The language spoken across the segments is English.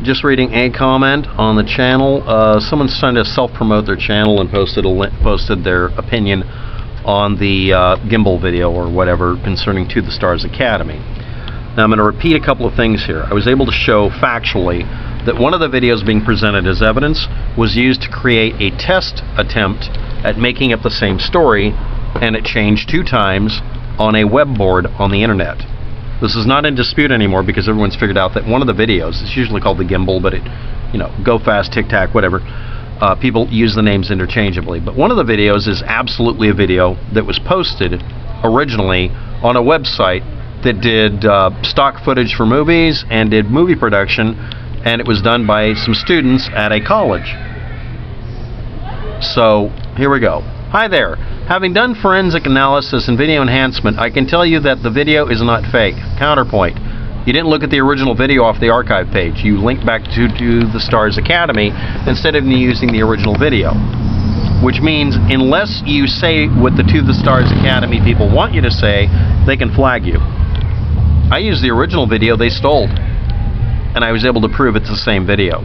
Just reading a comment on the channel. Someone's trying to self-promote their channel and posted their opinion on the Gimbal video or whatever concerning To the Stars Academy. Now I'm going to repeat a couple of things here. I was able to show factually that one of the videos being presented as evidence was used to create a test attempt at making up the same story, and it changed 2 times on a web board on the internet. This is not in dispute anymore because everyone's figured out that one of the videos, it's usually called the Gimbal, but it, go fast, tic tac, whatever. People use the names interchangeably. But one of the videos is absolutely a video that was posted originally on a website that did stock footage for movies and did movie production, and it was done by some students at a college. So, here we go. Hi there. Having done forensic analysis and video enhancement, I can tell you that the video is not fake. Counterpoint. You didn't look at the original video off the archive page. You linked back to the Stars Academy instead of using the original video. Which means, unless you say what the To the Stars Academy people want you to say, they can flag you. I used the original video they stole, and I was able to prove it's the same video.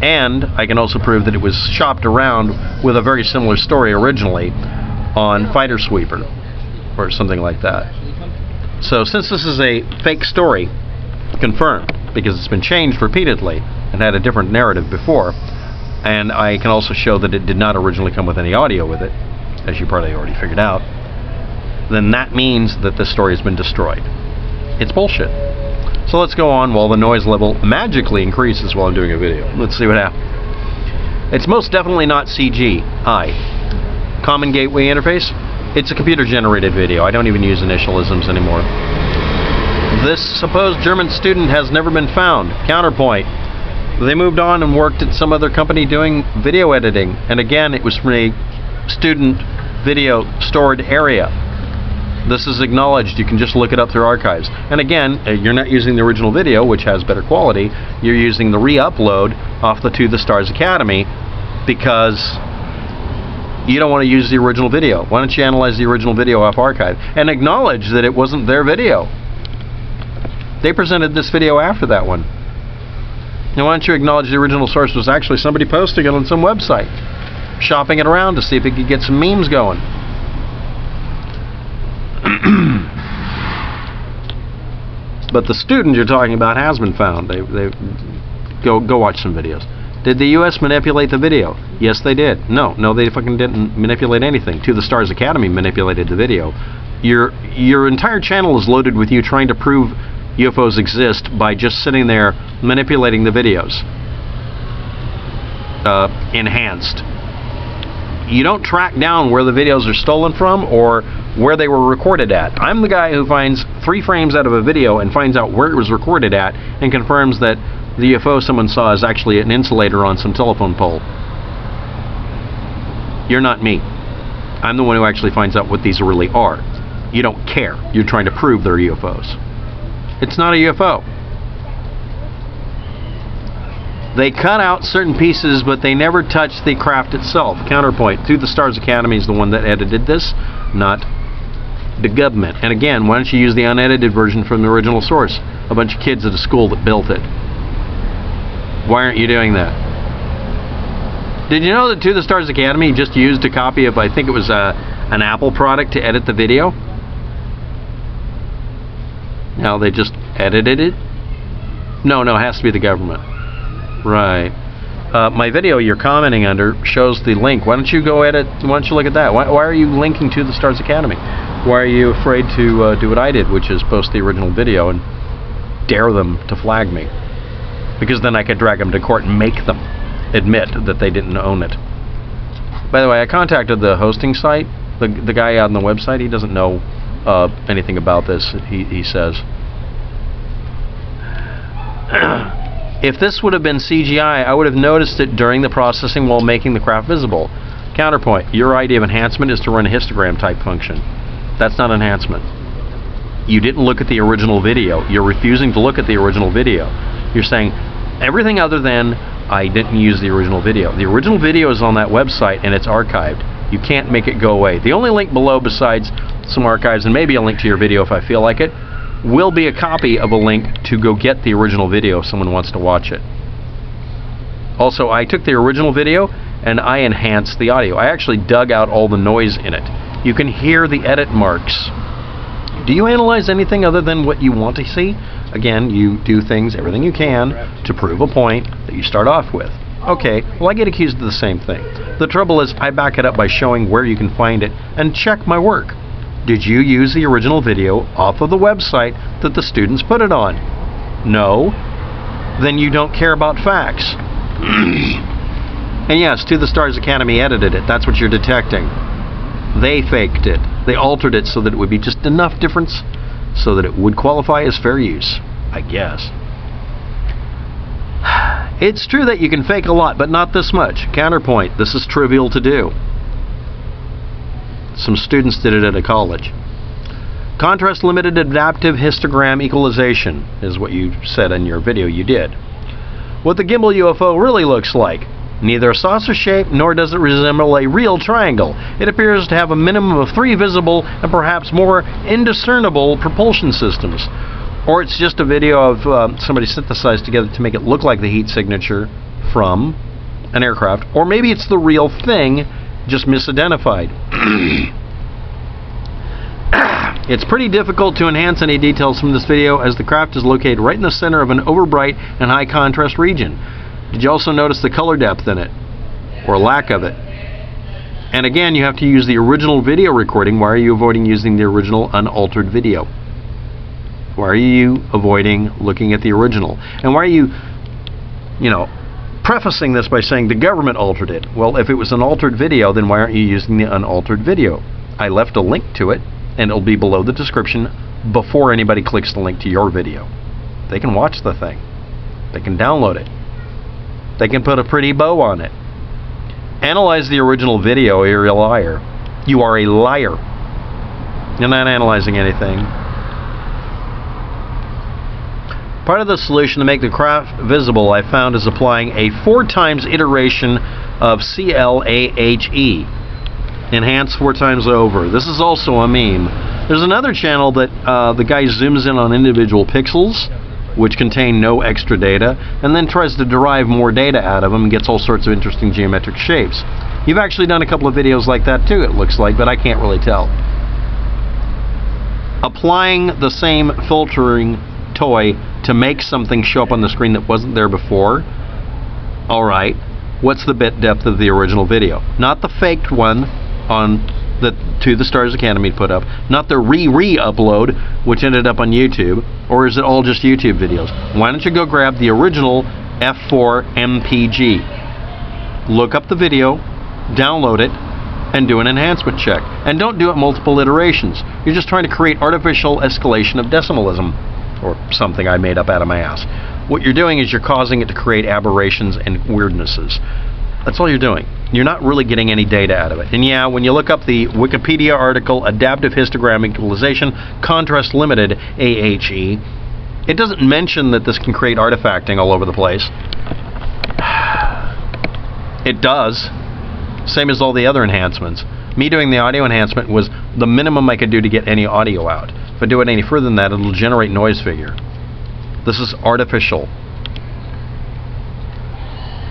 And I can also prove that it was shopped around with a very similar story originally on Fighter Sweeper or something like that. So since this is a fake story, confirmed, because it's been changed repeatedly and had a different narrative before, and I can also show that it did not originally come with any audio with it, as you probably already figured out, then that means that this story has been destroyed. It's bullshit. So let's go on while the noise level magically increases while I'm doing a video. Let's see what happens. It's most definitely not CGI. Common Gateway Interface? It's a computer-generated video. I don't even use initialisms anymore. This supposed German student has never been found. Counterpoint. They moved on and worked at some other company doing video editing. And again, it was from a student video stored area. This is acknowledged. You can just look it up through archives. And again, you're not using the original video, which has better quality. You're using the re-upload off the To the Stars Academy because you don't want to use the original video. Why don't you analyze the original video off archive and acknowledge that it wasn't their video? They presented this video after that one. Now why don't you acknowledge the original source was actually somebody posting it on some website, shopping it around to see if it could get some memes going. But the student you're talking about has been found. Go watch some videos. Did the U.S. manipulate the video? Yes, they did. No, they fucking didn't manipulate anything. To the Stars Academy manipulated the video. Your entire channel is loaded with you trying to prove UFOs exist by just sitting there manipulating the videos. Enhanced. You don't track down where the videos are stolen from or where they were recorded at. I'm the guy who finds 3 frames out of a video and finds out where it was recorded at and confirms that the UFO someone saw is actually an insulator on some telephone pole. You're not me. I'm the one who actually finds out what these really are. You don't care. You're trying to prove they're UFOs. It's not a UFO. They cut out certain pieces, but they never touched the craft itself. Counterpoint. To the Stars Academy is the one that edited this, not the government. And again, why don't you use the unedited version from the original source? A bunch of kids at a school that built it. Why aren't you doing that? Did you know that To the Stars Academy just used a copy of, I think it was an Apple product to edit the video? Now they just edited it? No, it has to be the government. Right. My video you're commenting under shows the link. Why don't you go edit? Why don't you look at that? Why are you linking To the Stars Academy? Why are you afraid to do what I did, which is post the original video and dare them to flag me? Because then I could drag them to court and make them admit that they didn't own it. By the way, I contacted the hosting site, the guy out on the website. He doesn't know anything about this, he says. If this would have been CGI, I would have noticed it during the processing while making the craft visible. Counterpoint. Your idea of enhancement is to run a histogram type function. That's not enhancement. You didn't look at the original video. You're refusing to look at the original video. You're saying everything other than I didn't use the original video. The original video is on that website and it's archived. You can't make it go away. The only link below, besides some archives and maybe a link to your video if I feel like it, will be a copy of a link to go get the original video if someone wants to watch it. Also, I took the original video and I enhanced the audio. I actually dug out all the noise in it. You can hear the edit marks. Do you analyze anything other than what you want to see? Again, you do things, everything you can, to prove a point that you start off with. Okay, well I get accused of the same thing. The trouble is, I back it up by showing where you can find it and check my work. Did you use the original video off of the website that the students put it on? No? Then you don't care about facts. And yes, To the Stars Academy edited it. That's what you're detecting. They faked it. They altered it so that it would be just enough difference so that it would qualify as fair use, I guess. It's true that you can fake a lot, but not this much. Counterpoint, this is trivial to do. Some students did it at a college. Contrast limited adaptive histogram equalization is what you said in your video you did. What the Gimbal UFO really looks like. Neither a saucer shape nor does it resemble a real triangle. It appears to have a minimum of 3 visible and perhaps more indiscernible propulsion systems. Or it's just a video of somebody synthesized together to make it look like the heat signature from an aircraft. Or maybe it's the real thing, just misidentified. It's pretty difficult to enhance any details from this video as the craft is located right in the center of an overbright and high contrast region. Did you also notice the color depth in it? Or lack of it? And again, you have to use the original video recording. Why are you avoiding using the original unaltered video? Why are you avoiding looking at the original? And why are you, prefacing this by saying the government altered it? Well, if it was an altered video, then why aren't you using the unaltered video? I left a link to it, and it'll be below the description before anybody clicks the link to your video. They can watch the thing. They can download it. They can put a pretty bow on it. Analyze the original video or you're a liar. You are a liar. You're not analyzing anything. Part of the solution to make the craft visible, I found, is applying a 4 times iteration of CLAHE. Enhance 4 times over. This is also a meme. There's another channel that the guy zooms in on individual pixels, which contain no extra data, and then tries to derive more data out of them and gets all sorts of interesting geometric shapes. You've actually done a couple of videos like that too, it looks like, but I can't really tell. Applying the same filtering toy to make something show up on the screen that wasn't there before, alright, what's the bit depth of the original video? Not the faked one on the To the Stars Academy put up, not the re-upload which ended up on YouTube, or is it all just YouTube videos? Why don't you go grab the original F4 MPG, look up the video, download it, and do an enhancement check. And don't do it multiple iterations. You're just trying to create artificial escalation of decimalism, or something I made up out of my ass. What you're doing is you're causing it to create aberrations and weirdnesses. That's all you're doing. You're not really getting any data out of it. And yeah, when you look up the Wikipedia article, Adaptive Histogram Equalization, Contrast Limited, AHE, it doesn't mention that this can create artifacting all over the place. It does. Same as all the other enhancements. Me doing the audio enhancement was the minimum I could do to get any audio out. If I do it any further than that, it'll generate noise figure. This is artificial.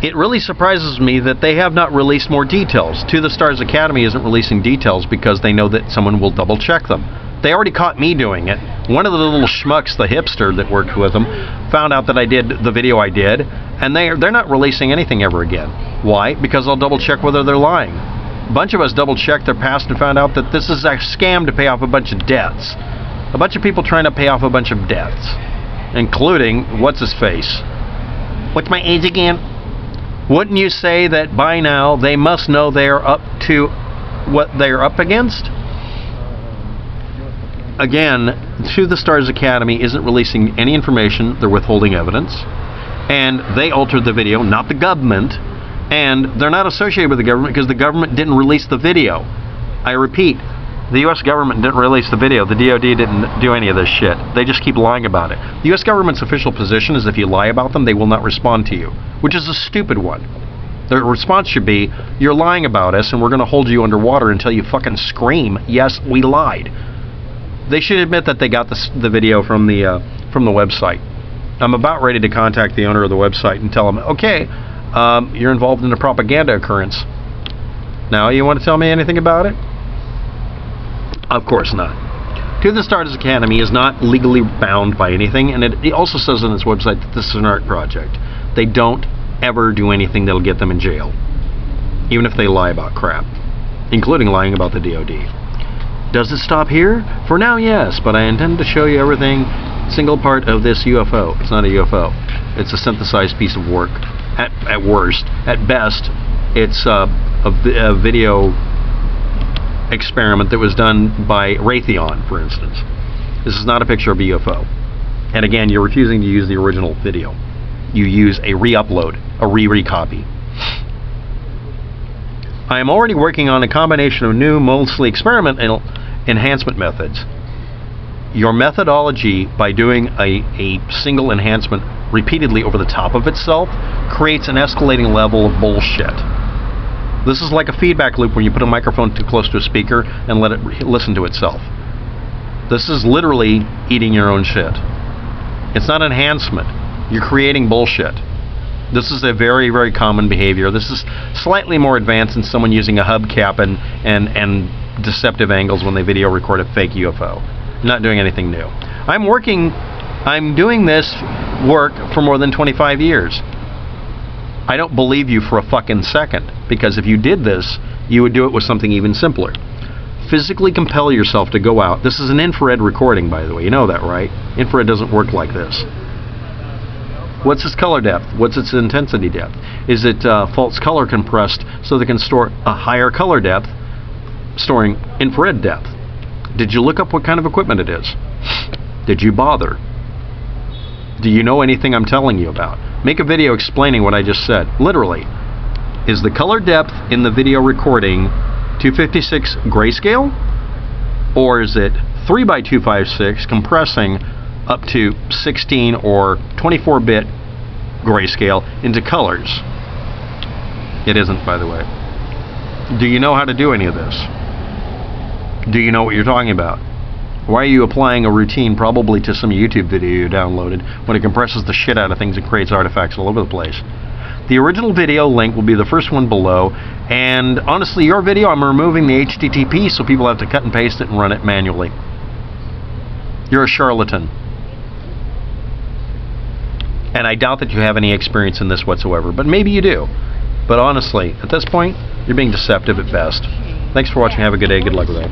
It really surprises me that they have not released more details. To the Stars Academy isn't releasing details because they know that someone will double check them. They already caught me doing it. One of the little schmucks, the hipster that worked with them, found out that I did the video I did, and they're not releasing anything ever again. Why? Because I'll double check whether they're lying. A bunch of us double checked their past and found out that this is a scam to pay off a bunch of debts. A bunch of people trying to pay off a bunch of debts, including what's his face. What's my age again? Wouldn't you say that by now they must know they're up to what they're up against? Again, To the Stars Academy isn't releasing any information. They're withholding evidence. And they altered the video, not the government. And they're not associated with the government because the government didn't release the video. I repeat, the U.S. government didn't release the video. The DOD didn't do any of this shit. They just keep lying about it. The U.S. government's official position is if you lie about them, they will not respond to you, which is a stupid one. Their response should be, you're lying about us and we're going to hold you underwater until you fucking scream, yes, we lied. They should admit that they got the video from the website. I'm about ready to contact the owner of the website and tell him, okay, you're involved in a propaganda occurrence. Now, you want to tell me anything about it? Of course not. To the Stardust Academy is not legally bound by anything, and it also says on its website that this is an art project. They don't ever do anything that'll get them in jail, even if they lie about crap, including lying about the DoD. Does it stop here? For now, yes, but I intend to show you everything, single part of this UFO. It's not a UFO. It's a synthesized piece of work, at worst. At best, it's a video experiment that was done by Raytheon, for instance. This is not a picture of a UFO. And again, you're refusing to use the original video. You use a re-upload, a re-copy. I am already working on a combination of new, mostly experimental enhancement methods. Your methodology, by doing a single enhancement repeatedly over the top of itself, creates an escalating level of bullshit. This is like a feedback loop when you put a microphone too close to a speaker and let it listen to itself. This is literally eating your own shit. It's not enhancement. You're creating bullshit. This is a very, very common behavior. This is slightly more advanced than someone using a hubcap and deceptive angles when they video record a fake UFO. I'm not doing anything new. I'm doing this work for more than 25 years. I don't believe you for a fucking second, because if you did this, you would do it with something even simpler. Physically compel yourself to go out. This is an infrared recording, by the way. You know that, right? Infrared doesn't work like this. What's its color depth? What's its intensity depth? Is it false color compressed so they can store a higher color depth, storing infrared depth? Did you look up what kind of equipment it is? Did you bother? Do you know anything I'm telling you about? Make a video explaining what I just said. Literally. Is the color depth in the video recording 256 grayscale? Or is it 3x256 compressing up to 16 or 24-bit grayscale into colors? It isn't, by the way. Do you know how to do any of this? Do you know what you're talking about? Why are you applying a routine probably to some YouTube video you downloaded when it compresses the shit out of things and creates artifacts all over the place? The original video link will be the first one below, and honestly, your video, I'm removing the HTTP so people have to cut and paste it and run it manually. You're a charlatan. And I doubt that you have any experience in this whatsoever, but maybe you do. But honestly, at this point, you're being deceptive at best. Thanks for watching. Have a good day. Good luck with that.